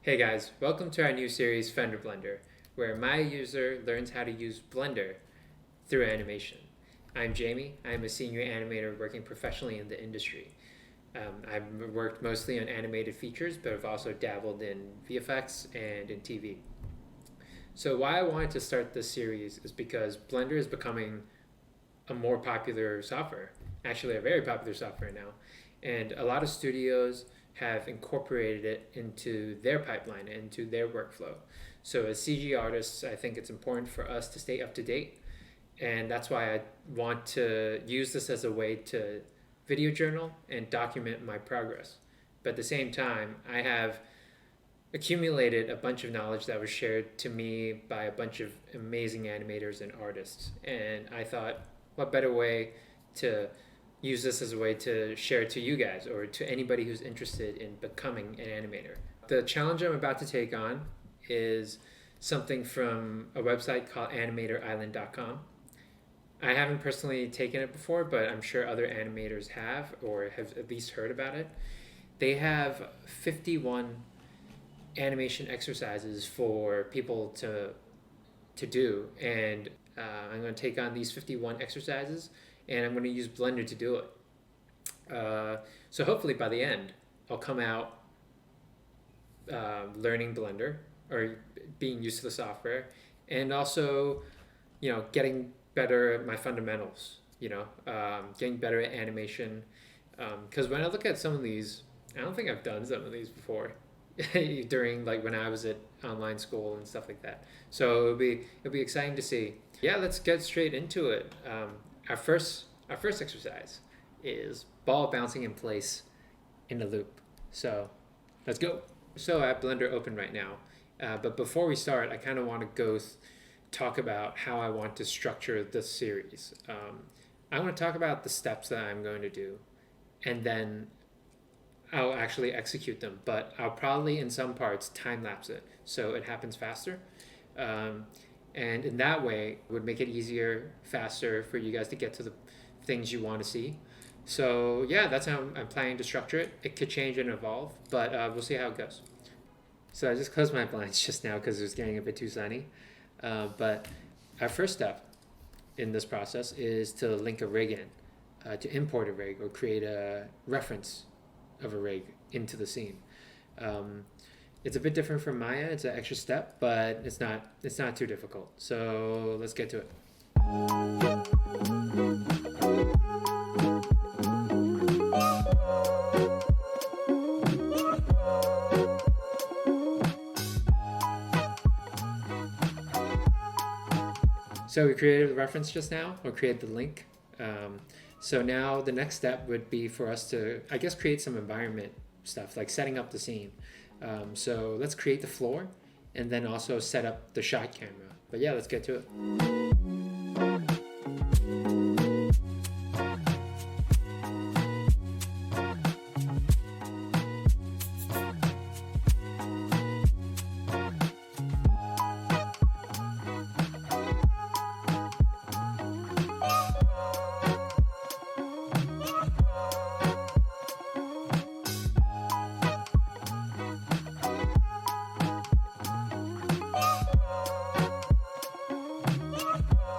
Hey guys, welcome to our new series Fender Blender, where my user learns how to use Blender through animation. I'm Jamie. I'm a senior animator working professionally in the industry. I've worked mostly on animated features, but I've also dabbled in VFX and in TV. So why I wanted to start this series is because Blender is becoming a more popular software, actually a very popular software now. And a lot of studios have incorporated it into their pipeline, into their workflow. So as CG artists, I think it's important for us to stay up to date. And that's why I want to use this as a way to video journal and document my progress. But at the same time, I have accumulated a bunch of knowledge that was shared to me by a bunch of amazing animators and artists. And I thought, what better way to use this as a way to share it to you guys or to anybody who's interested in becoming an animator. The challenge I'm about to take on is something from a website called animatorisland.com. I haven't personally taken it before, but I'm sure other animators have or have at least heard about it. They have 51 animation exercises for people to do, and I'm going to take on these 51 exercises and I'm going to use Blender to do it. So hopefully by the end, I'll come out learning Blender or being used to the software, and also, getting better at my fundamentals. Getting better at animation. Because when I look at some of these, I don't think I've done some of these before during when I was at online school and stuff like that. So it'll be exciting to see. Yeah, let's get straight into it. Our first exercise is ball bouncing in place in a loop. So let's go. So I have Blender open right now, but before we start, I kind of want to talk about how I want to structure this series. I want to talk about the steps that I'm going to do, and then I'll actually execute them, but I'll probably in some parts time lapse it so it happens faster. And in that way, it would make it easier, faster for you guys to get to the things you want to see. So yeah, that's how I'm planning to structure it. It could change and evolve, but we'll see how it goes. So I just closed my blinds just now because it was getting a bit too sunny. But our first step in this process is to link a rig in, to import a rig or create a reference of a rig into the scene. It's a bit different from Maya. It's an extra step, but it's not too difficult. So let's get to it. So we created the reference just now, or created the link. So now the next step would be for us to, I guess, create some environment stuff, like setting up the scene. So let's create the floor and then also set up the shot camera. But yeah, let's get to it.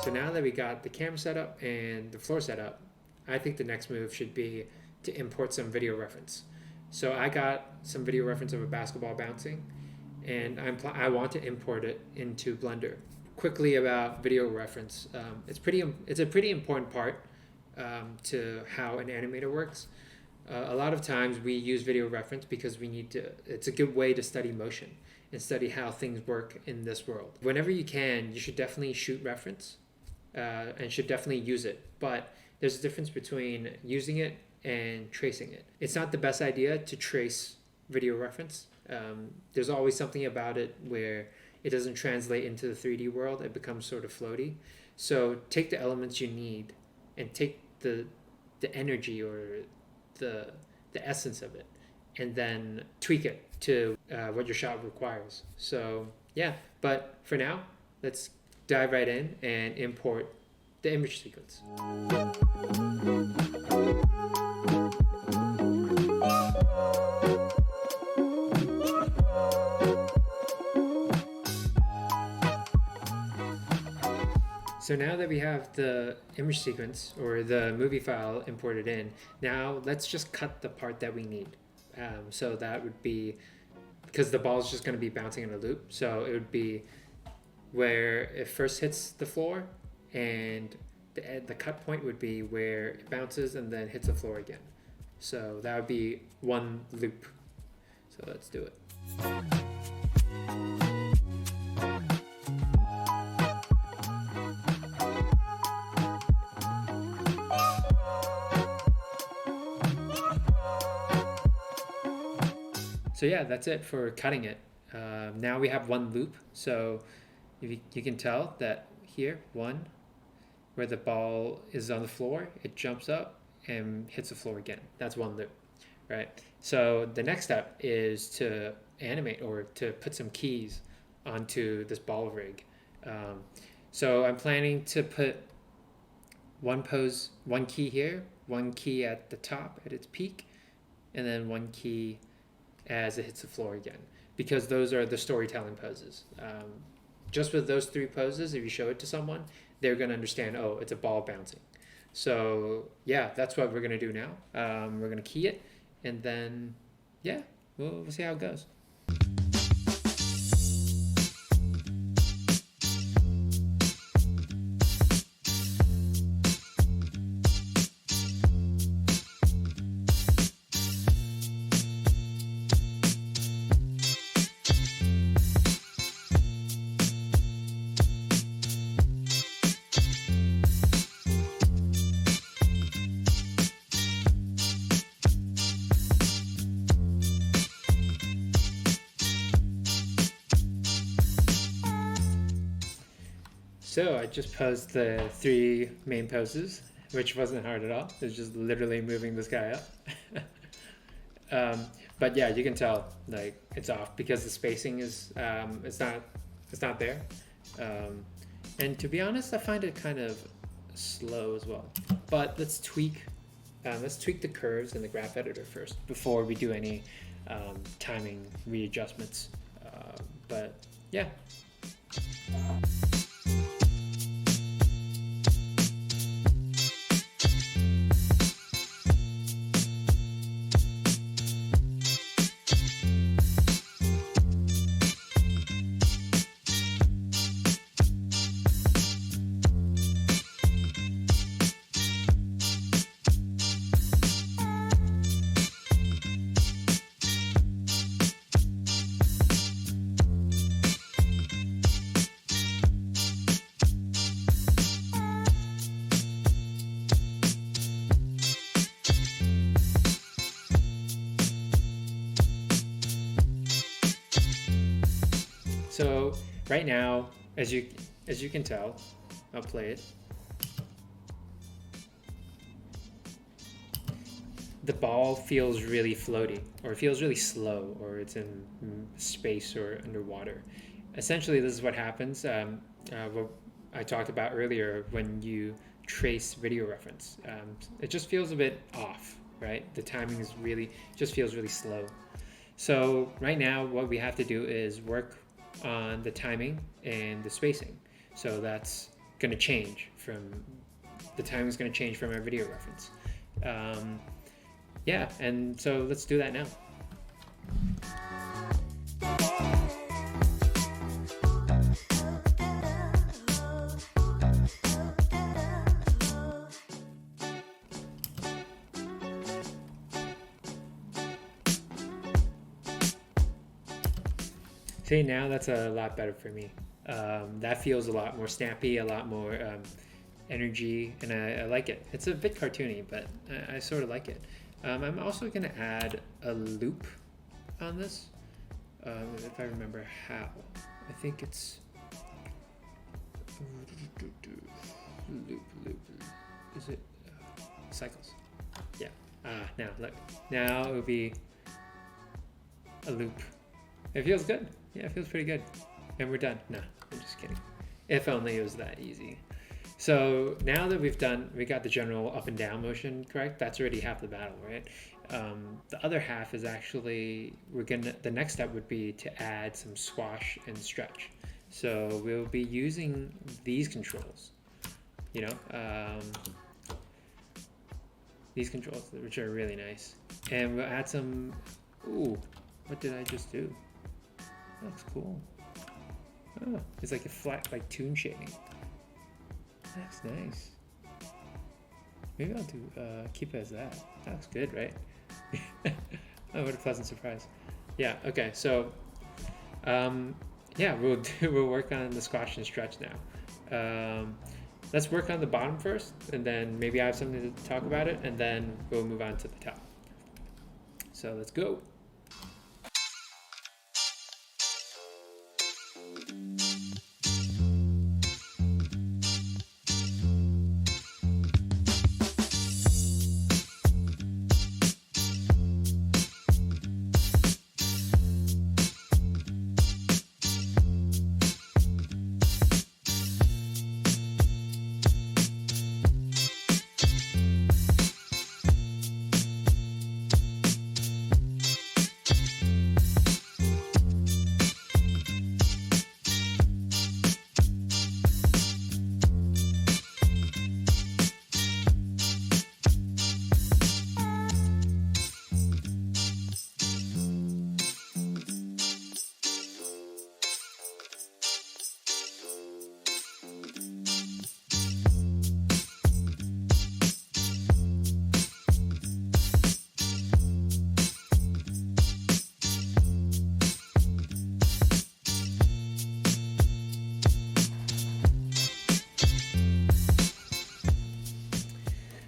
So now that we got the camera set up and the floor set up, I think the next move should be to import some video reference. So I got some video reference of a basketball bouncing, and I want to import it into Blender. Quickly about video reference, it's a pretty important part to how an animator works. A lot of times we use video reference because it's a good way to study motion and study how things work in this world. Whenever you can, you should definitely shoot reference. And should definitely use it, but there's a difference between using it and tracing it. It's not the best idea to trace video reference. There's always something about it where it doesn't translate into the 3D world. It becomes sort of floaty. So take the elements you need and take the energy or the essence of it, and then tweak it to what your shot requires. So yeah, but for now, let's dive right in and import the image sequence. So now that we have the image sequence or the movie file imported in, now let's just cut the part that we need. So that would be, because the ball is just going to be bouncing in a loop, so it would be where it first hits the floor, and the cut point would be where it bounces and then hits the floor again. So that would be one loop. So let's do it. So yeah, that's it for cutting it. Now we have one loop. So if you can tell that here, one, where the ball is on the floor, it jumps up and hits the floor again. That's one loop, right? So the next step is to animate or to put some keys onto this ball rig. So I'm planning to put one key here, one key at the top at its peak, and then one key as it hits the floor again, because those are the storytelling poses. Just with those three poses, if you show it to someone, they're going to understand, oh, it's a ball bouncing. So yeah, that's what we're going to do now. We're going to key it, and then yeah, we'll see how it goes. So I just posed the three main poses, which wasn't hard at all. It was just literally moving this guy up. But yeah, you can tell like it's off because the spacing is it's not there. And to be honest, I find it kind of slow as well. But let's tweak the curves in the graph editor first before we do any timing readjustments. But yeah. So right now, as you can tell, I'll play it. The ball feels really floaty, or it feels really slow, or it's in space or underwater. Essentially, this is what happens. What I talked about earlier when you trace video reference. It just feels a bit off, right? The timing is just feels really slow. So right now, what we have to do is work on the timing and the spacing. So that's going to change the timing is going to change from our video reference. Yeah, and so let's do that now. See, now that's a lot better for me. That feels a lot more snappy, a lot more energy, and I like it. It's a bit cartoony, but I sort of like it. I'm also going to add a loop on this, if I remember how. I think it's loop. Is it cycles? Yeah. Now look. Now it would be a loop. It feels good. Yeah, it feels pretty good. And we're done. No, I'm just kidding. If only it was that easy. So now that we got the general up and down motion correct, that's already half the battle, right? The other half is actually, the next step would be to add some squash and stretch. So we'll be using these controls. you know, these controls, which are really nice. And we'll add some, ooh, what did I just do? That looks cool. Oh, it's like a flat, like toon shading. That's nice. Maybe I'll do, keep it as that. That looks good, right? Oh, what a pleasant surprise. Yeah, okay, so, yeah, we'll work on the squash and stretch now. Let's work on the bottom first, and then maybe I have something to talk about it, and then we'll move on to the top. So let's go.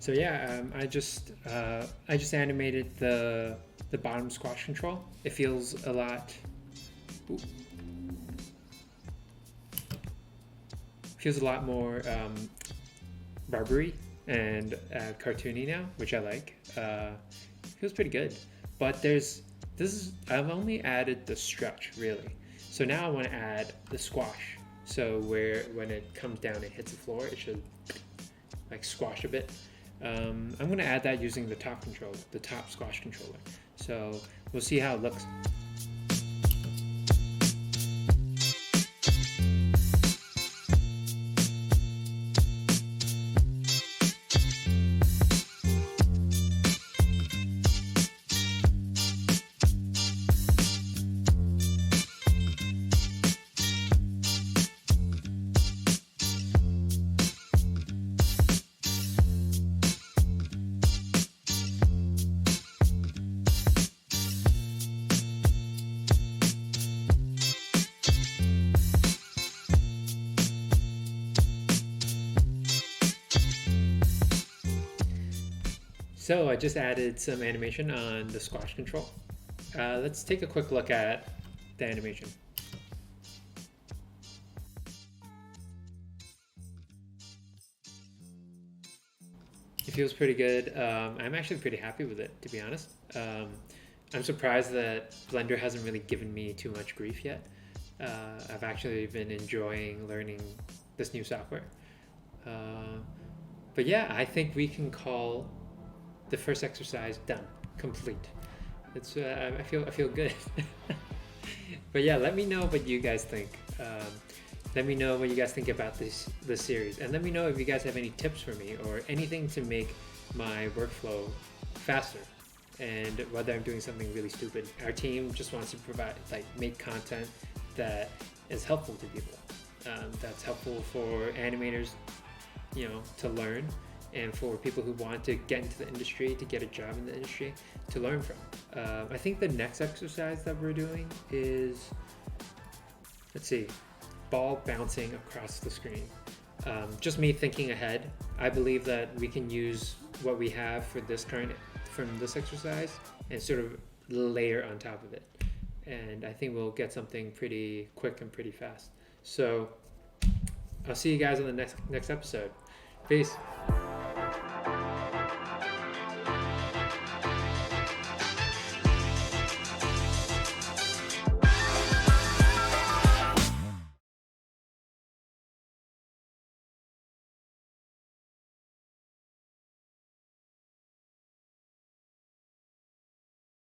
So yeah, I just animated the bottom squash control. It feels a lot. Ooh, feels a lot more rubbery and cartoony now, which I like. Feels pretty good. But I've only added the stretch really. So now I want to add the squash. So when it comes down and hits the floor, it should like squash a bit. I'm going to add that using the top squash controller. So we'll see how it looks. So I just added some animation on the squash control. Let's take a quick look at the animation. It feels pretty good. I'm actually pretty happy with it, to be honest. I'm surprised that Blender hasn't really given me too much grief yet. I've actually been enjoying learning this new software. But yeah, I think we can call the first exercise done, complete. It's I feel good. But yeah, let me know what you guys think. Let me know what you guys think about this series, and let me know if you guys have any tips for me or anything to make my workflow faster, and whether I'm doing something really stupid. Our team just wants to make content that is helpful to people, that's helpful for animators, to learn, and for people who want to get into the industry, to get a job in the industry, to learn from. I think the next exercise that we're doing is, let's see, ball bouncing across the screen. Just me thinking ahead. I believe that we can use what we have from this exercise and sort of layer on top of it. And I think we'll get something pretty quick and pretty fast. So I'll see you guys on the next episode. Peace.